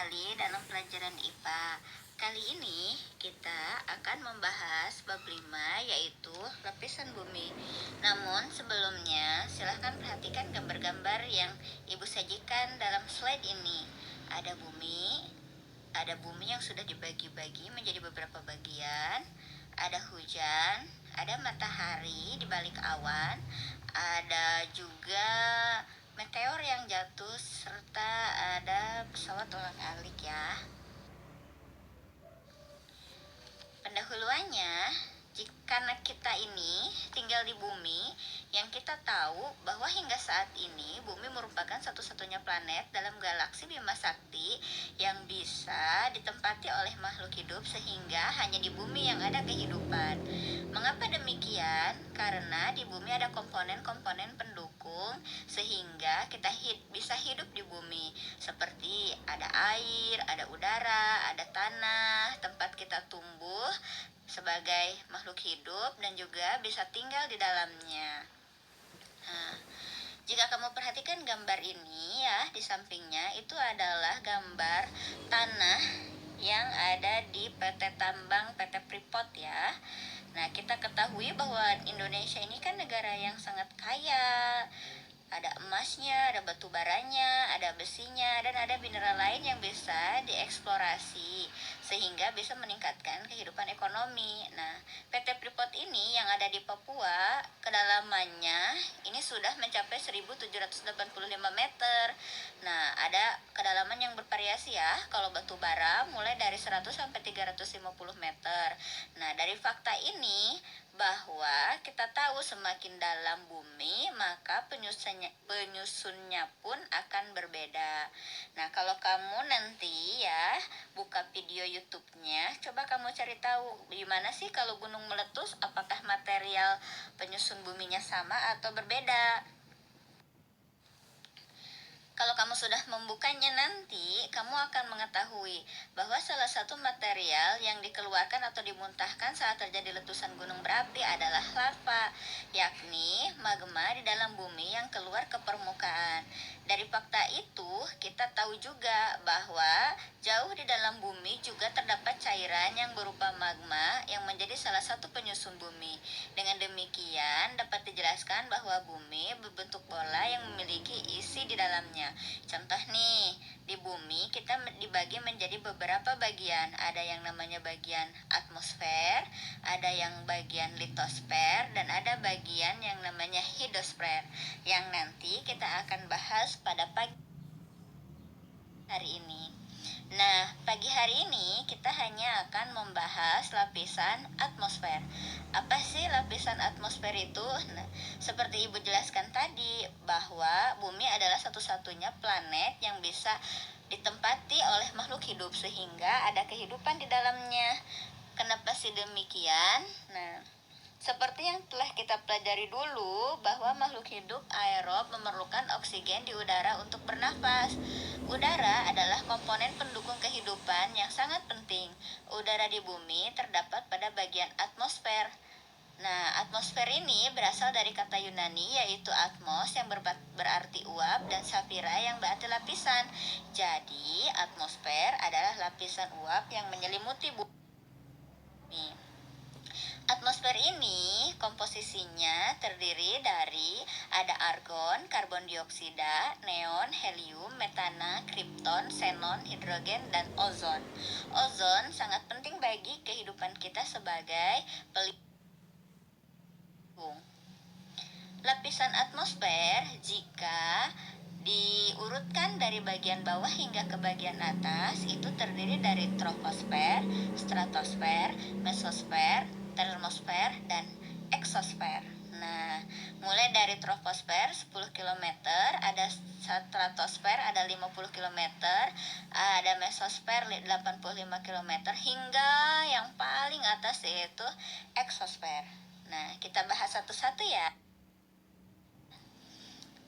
kembali dalam pelajaran IPA. Kali ini kita akan membahas bab 5 yaitu lapisan bumi. Namun sebelumnya silahkan perhatikan gambar-gambar yang Ibu sajikan dalam slide ini. Ada bumi yang sudah dibagi-bagi menjadi beberapa bagian. Ada hujan, ada matahari di balik awan, ada juga meteor yang jatuh, serta ada pesawat ulang-alik ya. Pendahuluannya, karena kita ini tinggal di bumi, yang kita tahu bahwa hingga saat ini bumi merupakan satu-satunya planet dalam galaksi Bima Sakti yang bisa ditempati oleh makhluk hidup sehingga hanya di bumi yang ada kehidupan. Mengapa demikian? Karena di bumi ada komponen-komponen pendukung sehingga kita bisa hidup di bumi, seperti ada air, ada udara, ada tanah, tempat kita tumbuh sebagai makhluk hidup dan juga bisa tinggal di dalamnya. Nah, jika kamu perhatikan gambar ini ya, di sampingnya itu adalah gambar tanah yang ada di PT Tambang PT Freeport ya. Nah, kita ketahui bahwa Indonesia ini kan negara yang sangat kaya. Ada emasnya, ada batu baranya, ada besinya, dan ada mineral lain yang bisa dieksplorasi sehingga bisa meningkatkan kehidupan ekonomi. Nah, PT Freeport ini yang ada di Papua, kedalamannya ini sudah mencapai 1785 meter. Nah, ada kedalaman yang bervariasi ya. Kalau batu bara mulai dari 100 sampai 350 meter. Nah, dari fakta ini bahwa kita tahu semakin dalam bumi maka penyusunnya pun akan berbeda. Nah, kalau kamu nanti ya buka video YouTube-nya, coba kamu cari tahu gimana sih kalau gunung meletus, apakah material penyusun buminya sama atau berbeda. Kalau kamu sudah membukanya nanti, kamu akan mengetahui bahwa salah satu material yang dikeluarkan atau dimuntahkan saat terjadi letusan gunung berapi adalah lava, yakni magma di dalam bumi yang keluar ke permukaan. Dari fakta itu, kita tahu juga bahwa jauh di dalam bumi juga terdapat cairan yang berupa magma yang menjadi salah satu penyusun bumi. Dengan demikian, dapat dijelaskan bahwa bumi berbentuk bola yang memiliki isi di dalamnya. Contoh nih, di bumi kita dibagi menjadi beberapa bagian. Ada yang namanya bagian atmosfer, ada yang bagian litosfer, dan ada bagian yang namanya hidrosfer, yang nanti kita akan bahas pada pagi hari ini. Nah, pagi hari ini kita hanya akan membahas lapisan atmosfer. Apa sih lapisan atmosfer itu? Nah, seperti Ibu jelaskan tadi, bahwa bumi adalah satu-satunya planet yang bisa ditempati oleh makhluk hidup sehingga ada kehidupan di dalamnya. Kenapa sih demikian? Nah, seperti yang telah kita pelajari dulu bahwa makhluk hidup aerob memerlukan oksigen di udara untuk bernafas. Udara adalah komponen pendukung kehidupan yang sangat penting. Udara di bumi terdapat pada bagian atmosfer. Nah, atmosfer ini berasal dari kata Yunani yaitu atmos yang berarti uap dan safira yang berarti lapisan. Jadi, atmosfer adalah lapisan uap yang menyelimuti bumi. Atmosfer ini komposisinya terdiri dari ada argon, karbon dioksida, neon, helium, metana, kripton, xenon, hidrogen, dan ozon. Ozon sangat penting bagi kehidupan kita sebagai pelindung. Lapisan atmosfer jika diurutkan dari bagian bawah hingga ke bagian atas itu terdiri dari troposfer, stratosfer, mesosfer, termosfer, dan eksosfer. Nah, mulai dari troposfer 10 km, ada stratosfer ada 50 km, ada mesosfer 85 km, hingga yang paling atas yaitu eksosfer. Nah, kita bahas satu-satu ya.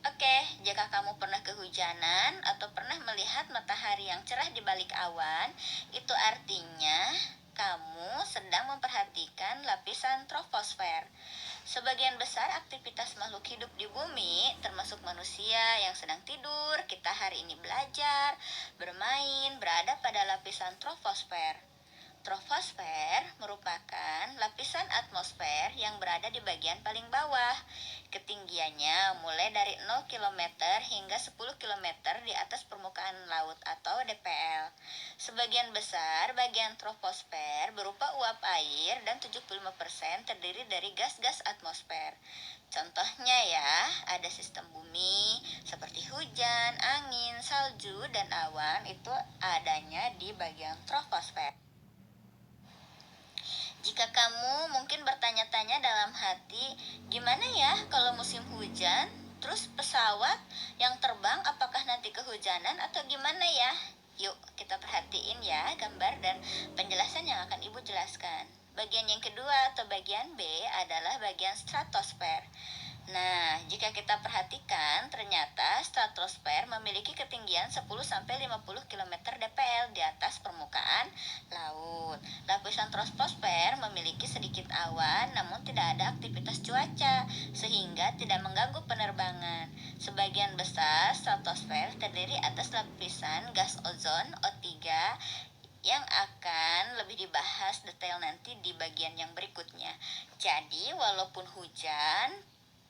Oke, jika kamu pernah kehujanan atau pernah melihat matahari yang cerah di balik awan, itu artinya kamu sedang memperhatikan lapisan troposfer. Sebagian besar aktivitas makhluk hidup di bumi, termasuk manusia yang sedang tidur, kita hari ini belajar, bermain, berada pada lapisan troposfer. Troposfer merupakan lapisan atmosfer yang berada di bagian paling bawah. Ketinggiannya mulai dari 0 km hingga 10 km di atas permukaan laut atau DPL. Sebagian besar bagian troposfer berupa uap air dan 75% terdiri dari gas-gas atmosfer. Contohnya ya, ada sistem bumi seperti hujan, angin, salju, dan awan itu adanya di bagian troposfer. Jika kamu mungkin bertanya-tanya dalam hati, gimana ya kalau musim hujan? Terus pesawat yang terbang apakah nanti kehujanan atau gimana ya? Yuk kita perhatiin ya gambar dan penjelasan yang akan Ibu jelaskan. Bagian yang kedua atau bagian B adalah bagian stratosfer. Nah, jika kita perhatikan, ternyata stratosfer memiliki ketinggian 10-50 km dpl di atas permukaan laut. Lapisan troposfer memiliki sedikit awan, namun tidak ada aktivitas cuaca, sehingga tidak mengganggu penerbangan. Sebagian besar stratosfer terdiri atas lapisan gas ozon O3 yang akan lebih dibahas detail nanti di bagian yang berikutnya. Jadi, walaupun hujan,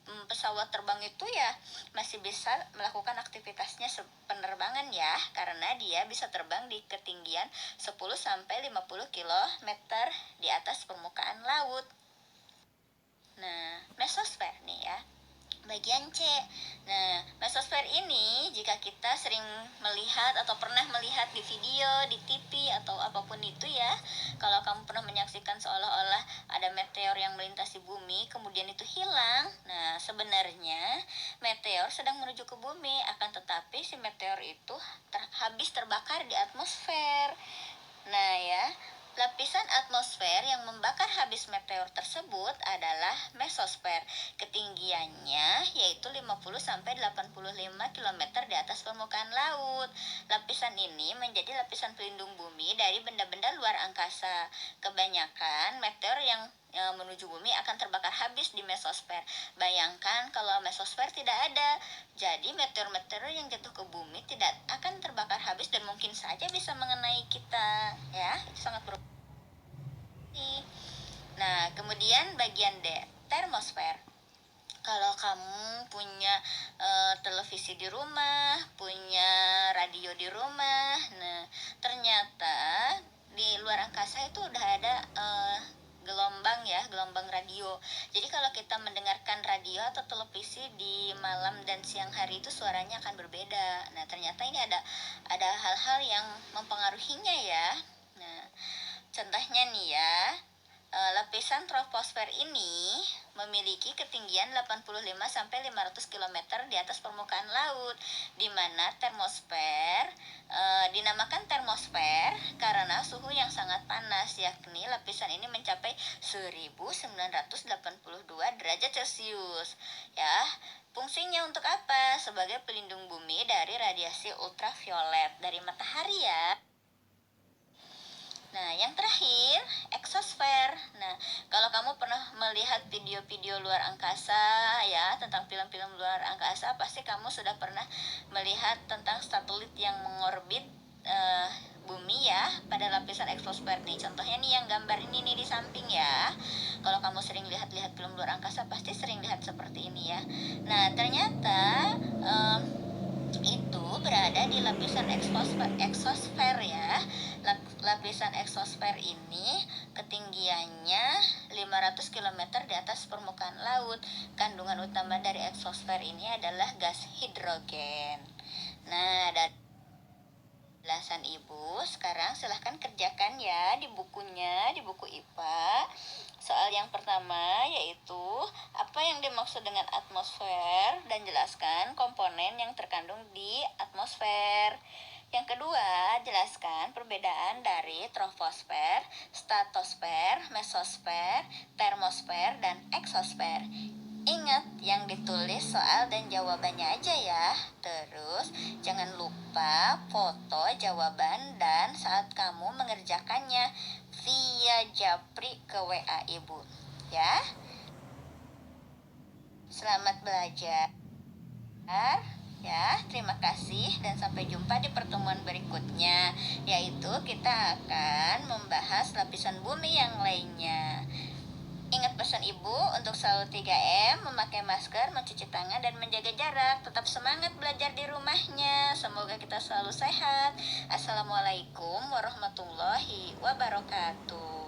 pesawat terbang itu ya masih bisa melakukan aktivitasnya penerbangan ya, karena dia bisa terbang di ketinggian 10-50 km di atas permukaan laut. Nah, mesosfer nih ya, bagian C. Nah, mesosfer ini jika kita sering melihat atau pernah melihat di video, di TV atau apapun itu ya, kalau kamu pernah menyaksikan seolah-olah ada meteor yang melintasi bumi kemudian itu hilang. Nah, sebenarnya meteor sedang menuju ke bumi, akan tetapi si meteor itu habis terbakar di atmosfer. Nah ya, lapisan atmosfer yang membakar habis meteor tersebut adalah mesosfer. Ketinggiannya yaitu 50-85 km di atas permukaan laut. Lapisan ini menjadi lapisan pelindung bumi dari benda-benda luar angkasa. Kebanyakan meteor yang menuju bumi akan terbakar habis di mesosfer. Bayangkan kalau mesosfer tidak ada, jadi meteor-meteor yang jatuh ke bumi tidak akan terbakar habis dan mungkin saja bisa mengenai kita, ya. Itu sangat berbahaya. Nah, kemudian bagian D, termosfer. Kalau kamu punya televisi di rumah, punya radio di rumah, nah ternyata di luar angkasa itu udah ada gelombang radio. Jadi kalau kita mendengarkan radio atau televisi di malam dan siang hari itu suaranya akan berbeda. Nah, ternyata ini ada hal-hal yang mempengaruhinya ya. Nah, contohnya nih ya, lapisan troposfer ini memiliki ketinggian 85-500 km di atas permukaan laut, di mana termosfer dinamakan termosfer karena suhu yang sangat panas, yakni lapisan ini mencapai 1982 derajat Celcius. Ya, fungsinya untuk apa? Sebagai pelindung bumi dari radiasi ultraviolet dari matahari ya. Nah, yang terakhir, eksosfer. Nah, kalau kamu pernah melihat video-video luar angkasa ya, tentang film-film luar angkasa, pasti kamu sudah pernah melihat tentang satelit yang mengorbit bumi ya pada lapisan eksosfer nih. Contohnya nih yang gambar ini nih di samping ya. Kalau kamu sering lihat-lihat film luar angkasa pasti sering lihat seperti ini ya. Nah, ternyata itu berada di lapisan eksosfer ya. Lapisan eksosfer ini ketinggiannya 500 km di atas permukaan laut. Kandungan utama dari eksosfer ini adalah gas hidrogen. Nah, dari penjelasan Ibu, sekarang silahkan kerjakan ya di bukunya, di buku IPA. Soal yang pertama yaitu apa yang dimaksud dengan atmosfer dan jelaskan komponen yang terkandung di atmosfer. Yang kedua, jelaskan perbedaan dari troposfer, stratosfer, mesosfer, termosfer, dan eksosfer. Ingat yang ditulis soal dan jawabannya aja ya. Terus jangan lupa foto jawaban dan saat kamu mengerjakannya via japri ke WA Ibu ya. Selamat belajar. Ya, terima kasih dan sampai jumpa di pertemuan berikutnya, yaitu kita akan membahas lapisan bumi yang lainnya. Ingat pesan ibu untuk selalu 3M, memakai masker, mencuci tangan, dan menjaga jarak. Tetap semangat belajar di rumahnya. Semoga kita selalu sehat. Assalamualaikum warahmatullahi wabarakatuh.